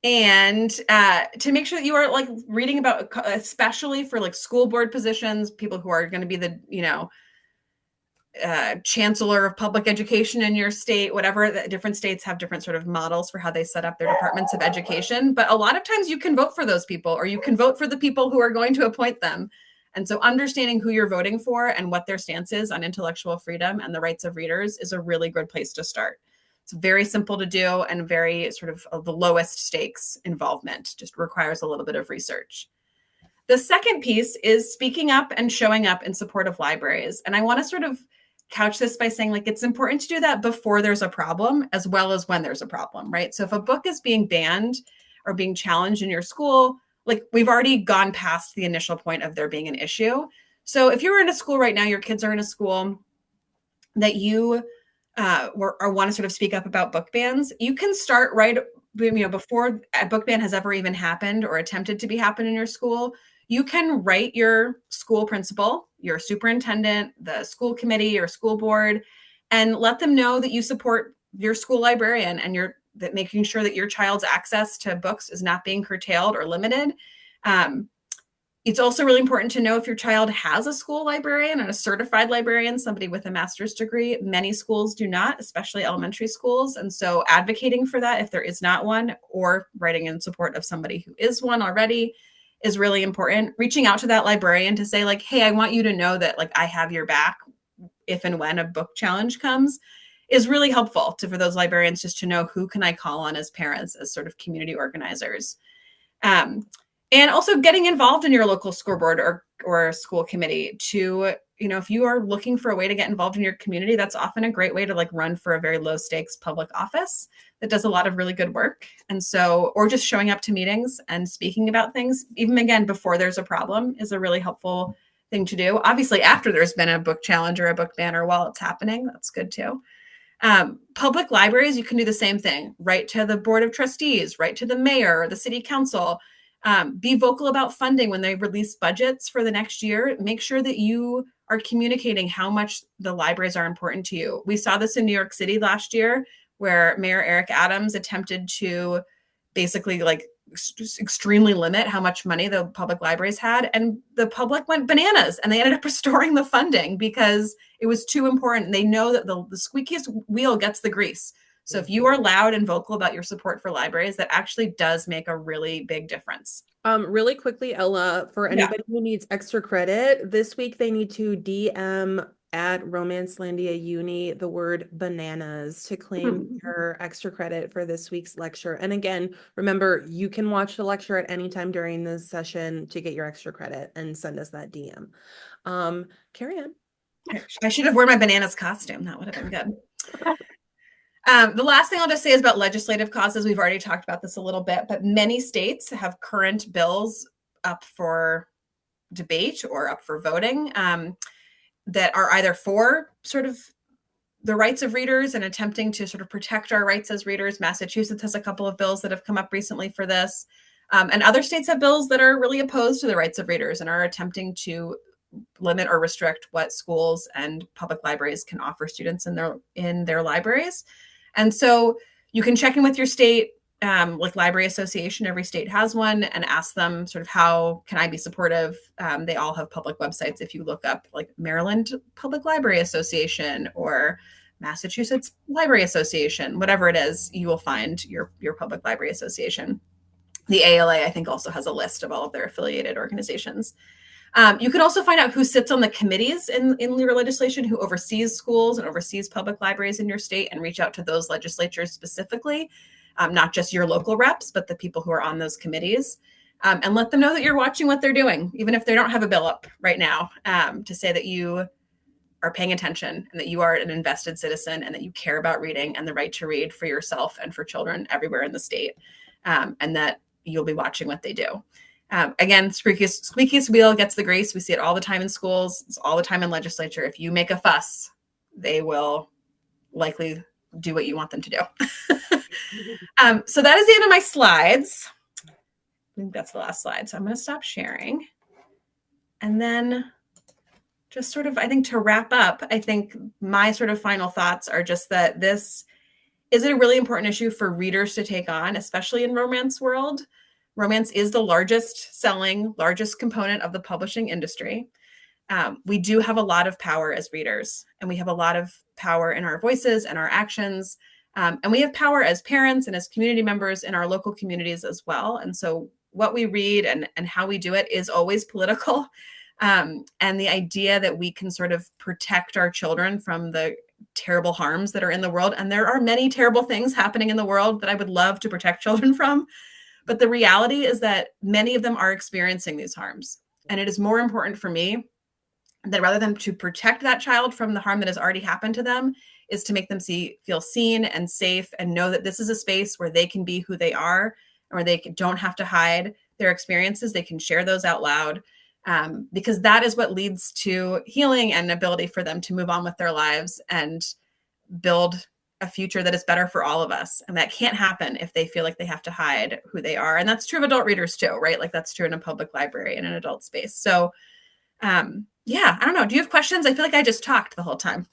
And to make sure that you are like reading about, especially for like school board positions, people who are going to be the, chancellor of public education in your state, whatever. Different states have different sort of models for how they set up their departments of education. But a lot of times you can vote for those people, or you can vote for the people who are going to appoint them. And so understanding who you're voting for and what their stance is on intellectual freedom and the rights of readers is a really good place to start. It's very simple to do and very sort of the lowest stakes involvement, just requires a little bit of research. The second piece is speaking up and showing up in support of libraries. And I want to sort of couch this by saying, like, it's important to do that before there's a problem as well as when there's a problem, right? So if a book is being banned or being challenged in your school, like, we've already gone past the initial point of there being an issue. So if you're in a school right now, your kids are in a school that you or want to sort of speak up about book bans, you can start right, before a book ban has ever even happened or attempted to be happen in your school. You can write your school principal, your superintendent, the school committee, or school board, and let them know that you support your school librarian and that making sure that your child's access to books is not being curtailed or limited. It's also really important to know if your child has a school librarian and a certified librarian, somebody with a master's degree. Many schools do not, especially elementary schools. And so advocating for that if there is not one, or writing in support of somebody who is one already, is really important. Reaching out to that librarian to say like, hey, I want you to know that like I have your back if and when a book challenge comes is really helpful for those librarians just to know who can I call on as parents, as sort of community organizers. And also getting involved in your local school board or school committee to, if you are looking for a way to get involved in your community, that's often a great way to like run for a very low stakes public office that does a lot of really good work. And so, or just showing up to meetings and speaking about things, even again, before there's a problem, is a really helpful thing to do. Obviously, after there's been a book challenge or a book ban, or while it's happening, that's good too. Public libraries, you can do the same thing. Write to the board of trustees, write to the mayor or the city council. Be vocal about funding when they release budgets for the next year. Make sure that you are communicating how much the libraries are important to you. We saw this in New York City last year, where Mayor Eric Adams attempted to basically like extremely limit how much money the public libraries had, and the public went bananas and they ended up restoring the funding because it was too important. They know that the squeakiest wheel gets the grease. So if you are loud and vocal about your support for libraries, that actually does make a really big difference. Really quickly, Ella, for anybody who needs extra credit, this week they need to DM at Romancelandia Uni the word bananas to claim your extra credit for this week's lecture. And again, remember, you can watch the lecture at any time during this session to get your extra credit and send us that DM. Carrie Ann. I should have worn my bananas costume. That would have been good. The last thing I'll just say is about legislative causes. We've already talked about this a little bit, but many states have current bills up for debate or up for voting that are either for sort of the rights of readers and attempting to sort of protect our rights as readers. Massachusetts has a couple of bills that have come up recently for this. And other states have bills that are really opposed to the rights of readers and are attempting to limit or restrict what schools and public libraries can offer students in their libraries. And so you can check in with your state, like Library Association, every state has one, and ask them sort of how can I be supportive. They all have public websites. If you look up like Maryland Public Library Association or Massachusetts Library Association, whatever it is, you will find your public library association. The ALA, I think, also has a list of all of their affiliated organizations. You can also find out who sits on the committees in your legislation, who oversees schools and oversees public libraries in your state, and reach out to those legislatures specifically, not just your local reps, but the people who are on those committees, and let them know that you're watching what they're doing, even if they don't have a bill up right now, to say that you are paying attention and that you are an invested citizen and that you care about reading and the right to read for yourself and for children everywhere in the state, and that you'll be watching what they do. Again, squeakiest wheel gets the grease. We see it all the time in schools. It's all the time in legislature. If you make a fuss, they will likely do what you want them to do. So that is the end of my slides. I think that's the last slide. So I'm going to stop sharing. And then just sort of, I think to wrap up, I think my sort of final thoughts are just that this is a really important issue for readers to take on, especially in romance world. Romance is the largest component of the publishing industry. We do have a lot of power as readers, and we have a lot of power in our voices and our actions. And we have power as parents and as community members in our local communities as well. And so what we read and how we do it is always political. And the idea that we can sort of protect our children from the terrible harms that are in the world. And there are many terrible things happening in the world that I would love to protect children from. But the reality is that many of them are experiencing these harms. And it is more important for me that rather than to protect that child from the harm that has already happened to them, is to make them feel seen and safe and know that this is a space where they can be who they are, or they don't have to hide their experiences. They can share those out loud, because that is what leads to healing and ability for them to move on with their lives and build a future that is better for all of us. And that can't happen if they feel like they have to hide who they are. And that's true of adult readers too, right? Like that's true in a public library in an adult space. So yeah, I don't know. Do you have questions? I feel like I just talked the whole time.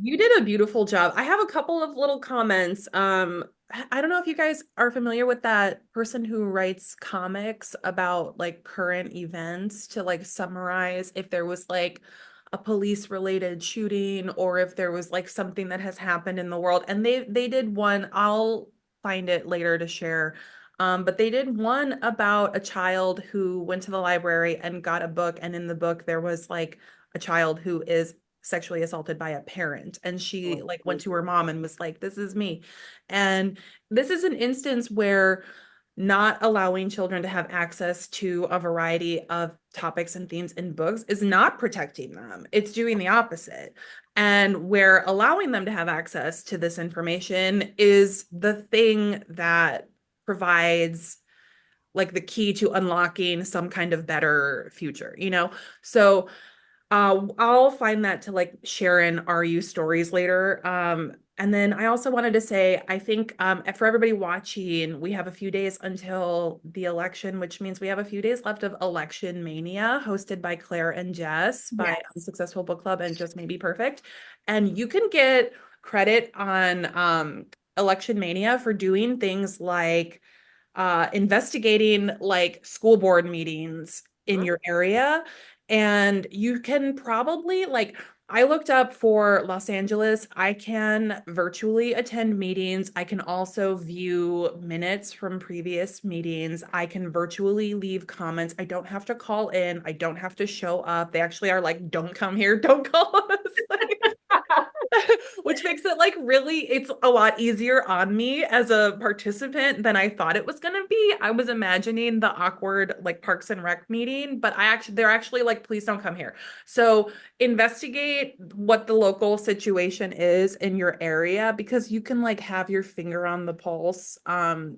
You did a beautiful job. I have a couple of little comments. I don't know if you guys are familiar with that person who writes comics about like current events to like summarize if there was like a police related shooting or if there was like something that has happened in the world. And they did one, I'll find it later to share, But they did one about a child who went to the library and got a book, and in the book there was like a child who is sexually assaulted by a parent, and she like went to her mom and was like, this is me. And this is an instance where not allowing children to have access to a variety of topics and themes in books is not protecting them. It's doing the opposite. And where allowing them to have access to this information is the thing that provides like the key to unlocking some kind of better future, you know? So I'll find that to like share in RU stories later. And then I also wanted to say, I think for everybody watching, we have a few days until the election, which means we have a few days left of Election Mania, hosted by Claire and Jess by Successful Book Club and Just Maybe Perfect. And you can get credit on Election Mania for doing things like investigating like school board meetings in your area. And you can probably like, I looked up for Los Angeles. I can virtually attend meetings. I can also view minutes from previous meetings. I can virtually leave comments. I don't have to call in. I don't have to show up. They actually are like, don't come here, don't call us. Which makes it like really, it's a lot easier on me as a participant than I thought it was going to be. I was imagining the awkward like Parks and Rec meeting, but they're actually like, please don't come here. So investigate what the local situation is in your area, because you can like have your finger on the pulse. And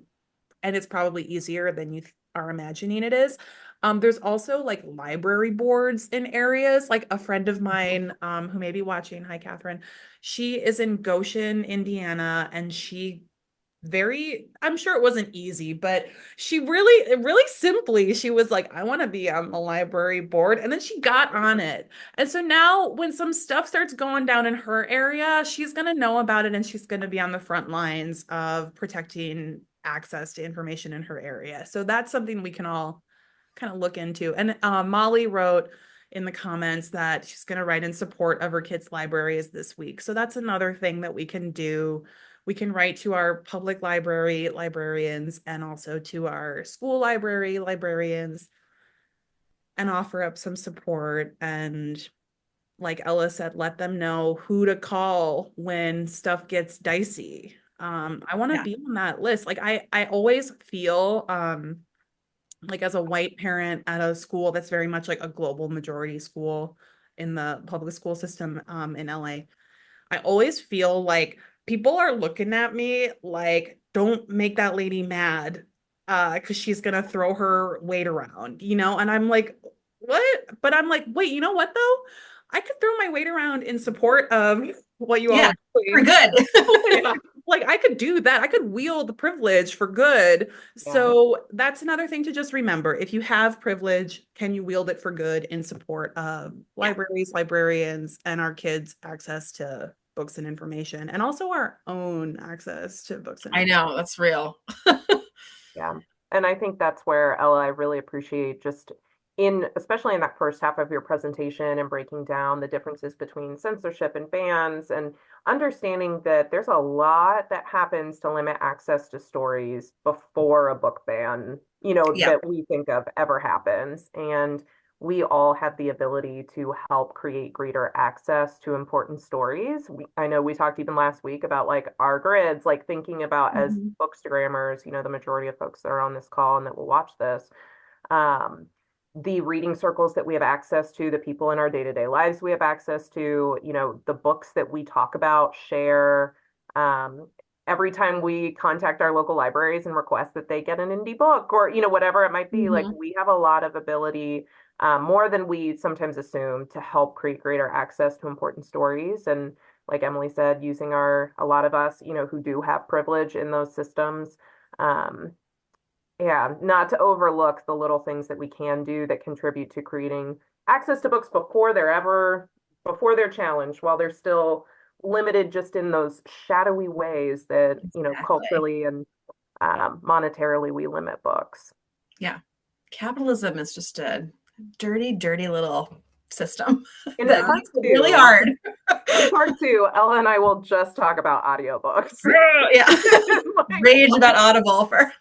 it's probably easier than you are imagining it is. There's also like library boards in areas. Like a friend of mine who may be watching, hi Catherine, she is in Goshen, Indiana, and I'm sure it wasn't easy, but she really simply, she was like, I want to be on the library board. And then she got on it. And so now when some stuff starts going down in her area, she's going to know about it and she's going to be on the front lines of protecting access to information in her area. So that's something we can all kind of look into. And Molly wrote in the comments that she's going to write in support of her kids' libraries this week. So that's another thing that we can do. We can write to our public library librarians and also to our school library librarians and offer up some support. And like Ella said, let them know who to call when stuff gets dicey. I want to be on that list. Like I always feel like as a white parent at a school that's very much like a global majority school in the public school system in LA, I always feel like people are looking at me like, don't make that lady mad because she's gonna throw her weight around, you know? And I'm like, what? But I'm like, wait, you know what though? I could throw my weight around in support of what you all are doing. For good. Like I could do that. I could wield the privilege for good. So that's another thing to just remember. If you have privilege, can you wield it for good in support of libraries, librarians, and our kids' access to books and information, and also our own access to books and information. I know, that's real. Yeah. And I think that's where, Ella, I really appreciate just especially in that first half of your presentation and breaking down the differences between censorship and bans and understanding that there's a lot that happens to limit access to stories before a book ban, that we think of ever happens. And we all have the ability to help create greater access to important stories. I know we talked even last week about like our grids, like thinking about as bookstagrammers, the majority of folks that are on this call and that will watch this, the reading circles that we have access to, the people in our day-to-day lives we have access to, the books that we talk about, share. Every time we contact our local libraries and request that they get an indie book or, whatever it might be, like we have a lot of ability, more than we sometimes assume, to help create greater access to important stories. And like Emily said, using a lot of us, who do have privilege in those systems, not to overlook the little things that we can do that contribute to creating access to books before they're challenged, while they're still limited just in those shadowy ways that, culturally and monetarily we limit books. Yeah. Capitalism is just a dirty, dirty little system. And it's really hard. In part two, Ella and I will just talk about audiobooks. Rage about Audible for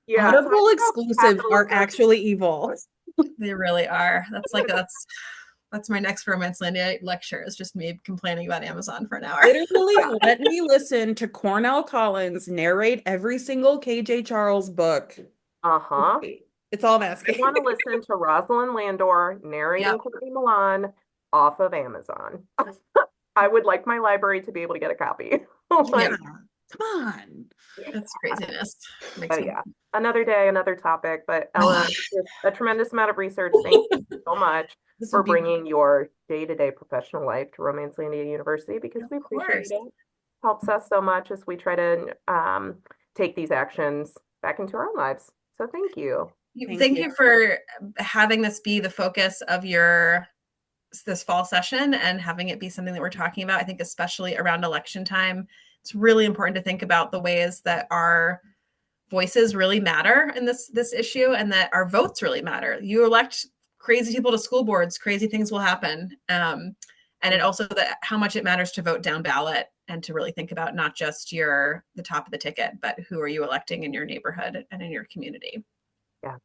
Yeah, Audible talk about exclusives are capitalism. actually evil. They really are. That's my next Romancelandia lecture, is just me complaining about Amazon for an hour. Literally, let me listen to Cornell Collins narrate every single KJ Charles book. Uh-huh. It's all I'm I asking. want to listen to Rosalind Landor narrating Yep. Courtney Milan off of Amazon. I would like my library to be able to get a copy. Yeah, Like, come on. That's craziness. Makes but me yeah, another day, another topic. But Ella, just a tremendous amount of research. Thank you so much This for would be bringing your day-to-day professional life to Romancelandia University, because of we appreciate course. it. Helps us so much as we try to take these actions back into our own lives. So thank you. Thank Thank you. you for having this be the focus of this fall session and having it be something that we're talking about. I think especially around election time, it's really important to think about the ways that our voices really matter in this issue, and that our votes really matter. You elect crazy people to school boards, crazy things will happen. And it also that how much it matters to vote down ballot, and to really think about not just the top of the ticket, but who are you electing in your neighborhood and in your community. Yeah,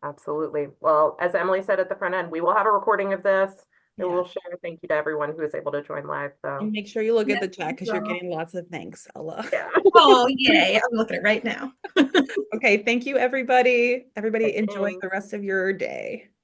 absolutely. Well, as Emily said at the front end, we will have a recording of this. And Yeah. we'll share. Thank you to everyone who was able to join live. And So make sure you look at Yeah, the chat because you're getting lots of thanks, Ella. yeah. oh, yay. I'm looking at it right now. Okay, thank you, everybody. Everybody enjoy Thanks. the rest of your day.